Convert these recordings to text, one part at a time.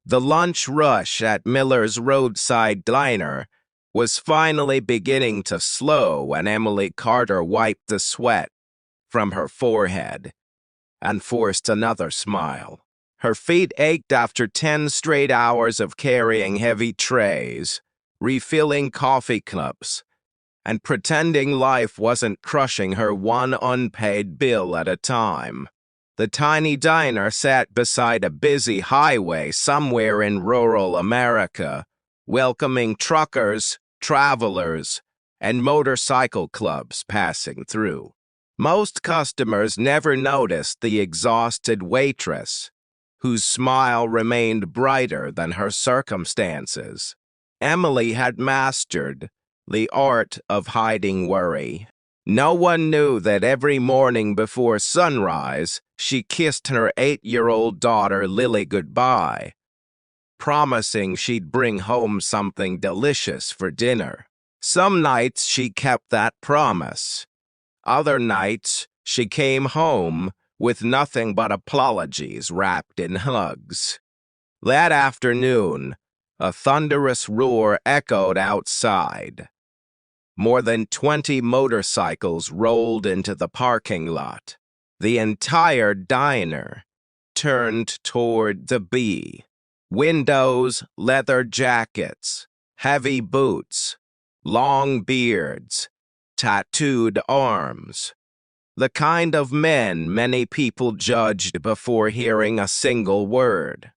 The lunch rush at Miller's roadside diner was finally beginning to slow when Emily Carter wiped the sweat from her forehead and forced another smile. Her feet ached after 10 straight hours of carrying heavy trays, refilling coffee cups, and pretending life wasn't crushing her one unpaid bill at a time. The tiny diner sat beside a busy highway somewhere in rural America, welcoming truckers, travelers, and motorcycle clubs passing through. Most customers never noticed the exhausted waitress, whose smile remained brighter than her circumstances. Emily had mastered the art of hiding worry. No one knew that every morning before sunrise, she kissed her 8-year-old daughter Lily goodbye, promising she'd bring home something delicious for dinner. Some nights she kept that promise. Other nights she came home with nothing but apologies wrapped in hugs. That afternoon, a thunderous roar echoed outside. More than 20 motorcycles rolled into the parking lot. The entire diner turned toward the B. Windows, leather jackets, heavy boots, long beards, tattooed arms. The kind of men many people judged before hearing a single word.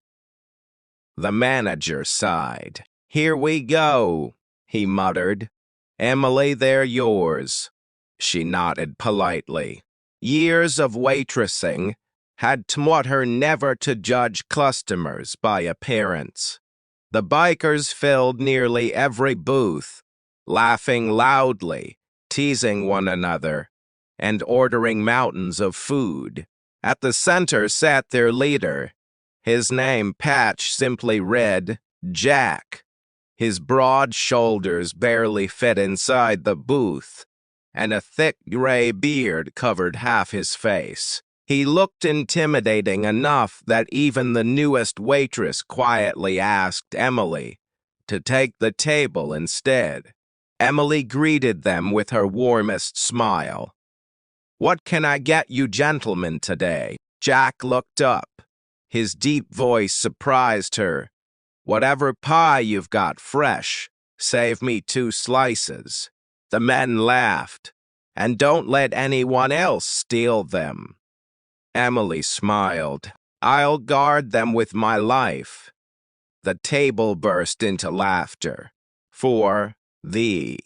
The manager sighed. "Here we go," he muttered. "Emily, they're yours." She nodded politely. Years of waitressing had taught her never to judge customers by appearance. The bikers filled nearly every booth, laughing loudly, teasing one another, and ordering mountains of food. At the center sat their leader. His name patch simply read Jack. His broad shoulders barely fit inside the booth, and a thick gray beard covered half his face. He looked intimidating enough that even the newest waitress quietly asked Emily to take the table instead. Emily greeted them with her warmest smile. "What can I get you gentlemen today?" Jack looked up. His deep voice surprised her. "Whatever pie you've got fresh, save me 2 slices." The men laughed. "And don't let anyone else steal them." Emily smiled. "I'll guard them with my life." The table burst into laughter. For the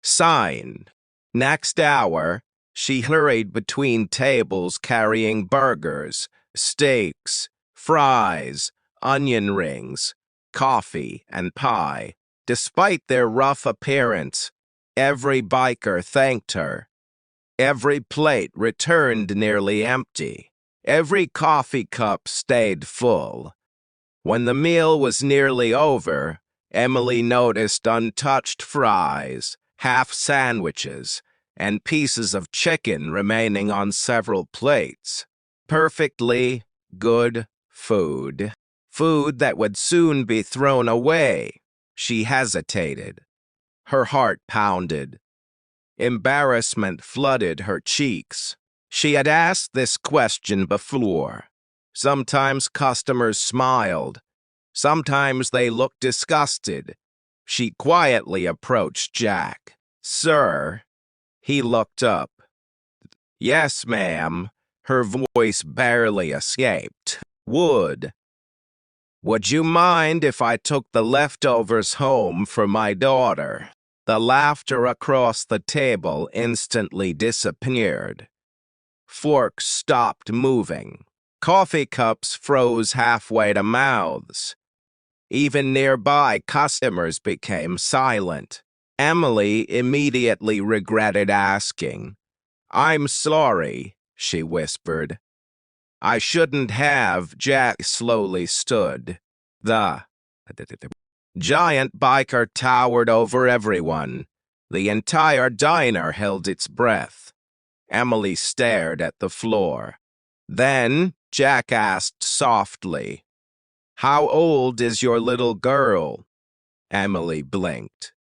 sign. Next hour, she hurried between tables carrying burgers, steaks, fries, onion rings, coffee, and pie. Despite their rough appearance, every biker thanked her. Every plate returned nearly empty. Every coffee cup stayed full. When the meal was nearly over, Emily noticed untouched fries, half sandwiches, and pieces of chicken remaining on several plates. Perfectly good food. Food that would soon be thrown away. She hesitated. Her heart pounded. Embarrassment flooded her cheeks. She had asked this question before. Sometimes customers smiled. Sometimes they looked disgusted. She quietly approached Jack. "Sir?" He looked up. "Yes, ma'am." Her voice barely escaped. Would you mind if I took the leftovers home for my daughter?" The laughter across the table instantly disappeared. Forks stopped moving. Coffee cups froze halfway to mouths. Even nearby customers became silent. Emily immediately regretted asking. "I'm sorry," she whispered. "I shouldn't have." Jack slowly stood. The giant biker towered over everyone. The entire diner held its breath. Emily stared at the floor. Then Jack asked softly, How old is your little girl? Emily blinked.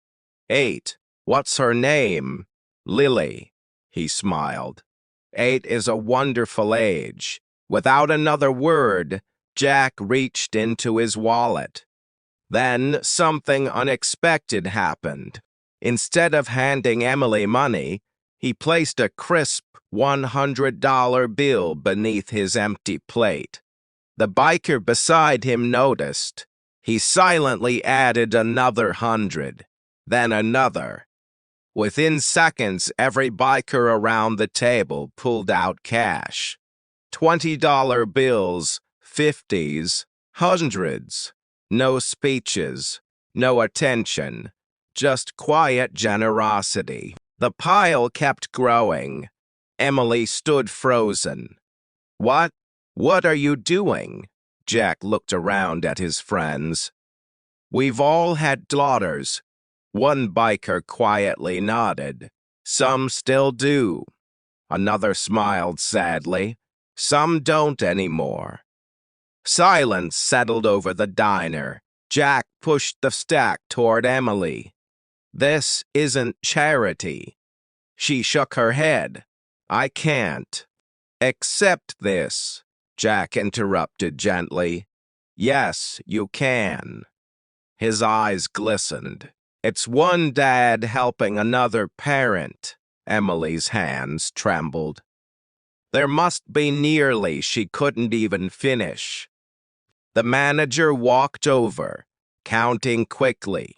8. What's her name? Lily. He smiled. 8 is a wonderful age. Without another word, Jack reached into his wallet. Then something unexpected happened. Instead of handing Emily money, he placed a crisp $100 bill beneath his empty plate. The biker beside him noticed. He silently added another 100, then another. Within seconds, every biker around the table pulled out cash. $20 bills, 50s, hundreds. No speeches, no attention, just quiet generosity. The pile kept growing. Emily stood frozen. What? What are you doing? Jack looked around at his friends. We've all had daughters. One biker quietly nodded. Some still do. Another smiled sadly. Some don't anymore. Silence settled over the diner. Jack pushed the stack toward Emily. This isn't charity. She shook her head. I can't. Accept this, Jack interrupted gently. Yes, you can. His eyes glistened. It's one dad helping another parent. Emily's hands trembled. There must be nearly she couldn't even finish. The manager walked over, counting quickly.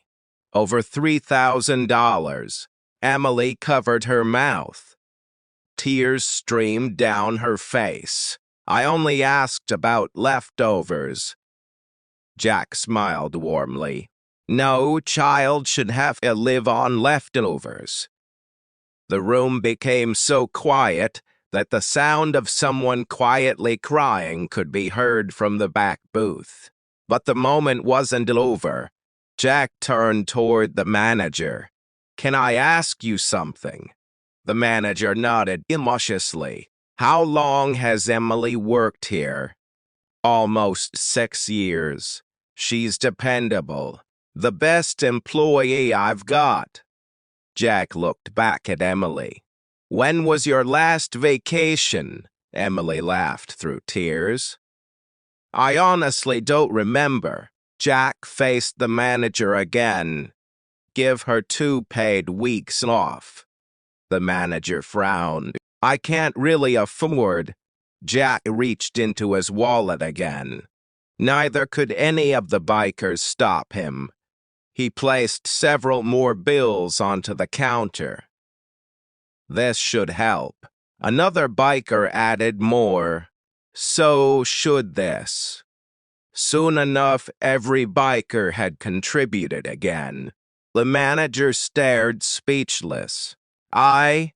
Over $3,000. Emily covered her mouth. Tears streamed down her face. I only asked about leftovers. Jack smiled warmly. No child should have to live on leftovers. The room became so quiet that the sound of someone quietly crying could be heard from the back booth. But the moment wasn't over. Jack turned toward the manager. Can I ask you something? The manager nodded cautiously. How long has Emily worked here? Almost 6 years. She's dependable. The best employee I've got. Jack looked back at Emily. When was your last vacation? Emily laughed through tears. I honestly don't remember. Jack faced the manager again. Give her 2 paid weeks off. The manager frowned. I can't really afford. Jack reached into his wallet again. Neither could any of the bikers stop him. He placed several more bills onto the counter. This should help. Another biker added more. So should this. Soon enough, every biker had contributed again. The manager stared speechless. I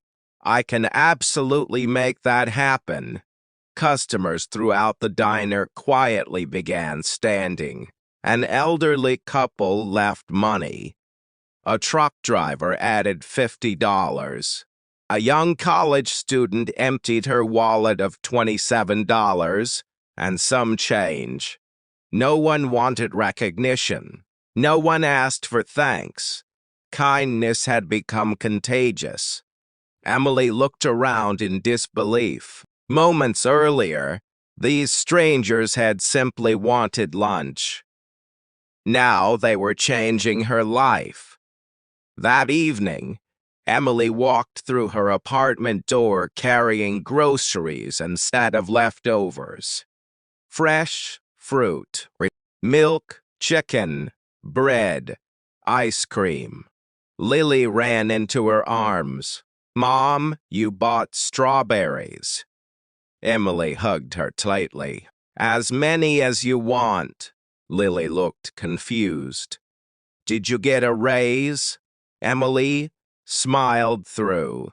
can absolutely make that happen. Customers throughout the diner quietly began standing. An elderly couple left money. A truck driver added $50. A young college student emptied her wallet of $27 and some change. No one wanted recognition. No one asked for thanks. Kindness had become contagious. Emily looked around in disbelief. Moments earlier, these strangers had simply wanted lunch. Now they were changing her life. That evening, Emily walked through her apartment door carrying groceries instead of leftovers. Fresh fruit, milk, chicken, bread, ice cream. Lily ran into her arms. Mom, you bought strawberries. Emily hugged her tightly. As many as you want. Lily looked confused. Did you get a raise? Emily smiled through.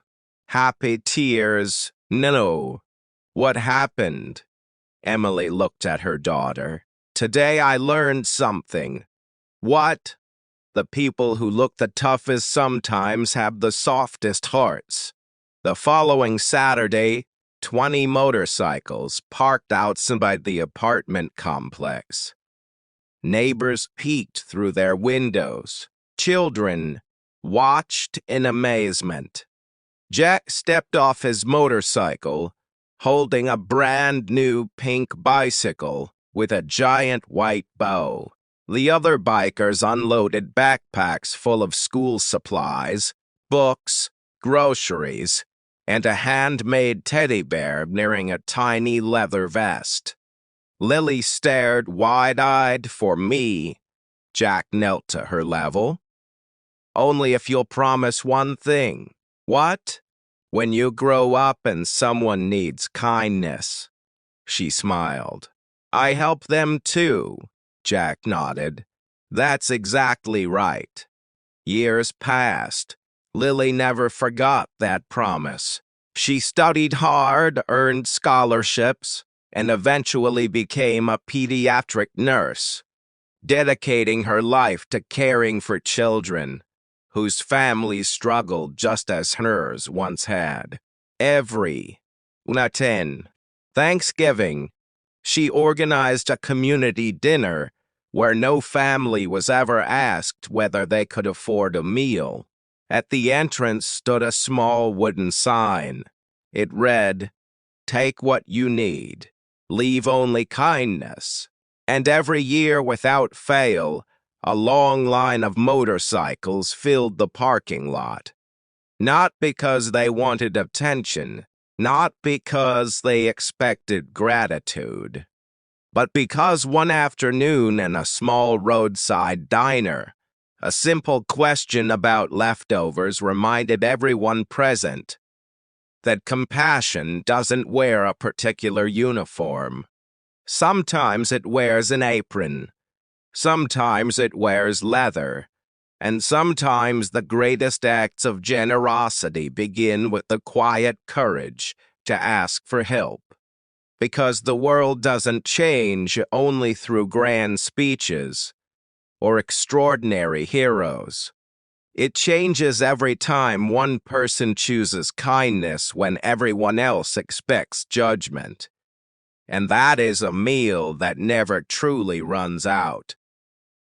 Happy tears. No. What happened? Emily looked at her daughter. Today I learned something. What? The people who look the toughest sometimes have the softest hearts. The following Saturday, 20 motorcycles parked outside the apartment complex. Neighbors peeked through their windows. Children watched in amazement. Jack stepped off his motorcycle, holding a brand new pink bicycle with a giant white bow. The other bikers unloaded backpacks full of school supplies, books, groceries, and a handmade teddy bear nearing a tiny leather vest. Lily stared wide-eyed for me. Jack knelt to her level. Only if you'll promise one thing. What? When you grow up and someone needs kindness. She smiled. I help them too, Jack nodded. That's exactly right. Years passed. Lily never forgot that promise. She studied hard, earned scholarships, and eventually became a pediatric nurse, dedicating her life to caring for children whose families struggled just as hers once had. Every Thanksgiving, she organized a community dinner where no family was ever asked whether they could afford a meal. At the entrance stood a small wooden sign. It read, "Take what you need, leave only kindness." And every year, without fail, a long line of motorcycles filled the parking lot. Not because they wanted attention, not because they expected gratitude, but because one afternoon in a small roadside diner, a simple question about leftovers reminded everyone present that compassion doesn't wear a particular uniform. Sometimes it wears an apron. Sometimes it wears leather, and sometimes the greatest acts of generosity begin with the quiet courage to ask for help. Because the world doesn't change only through grand speeches or extraordinary heroes. It changes every time one person chooses kindness when everyone else expects judgment. And that is a meal that never truly runs out.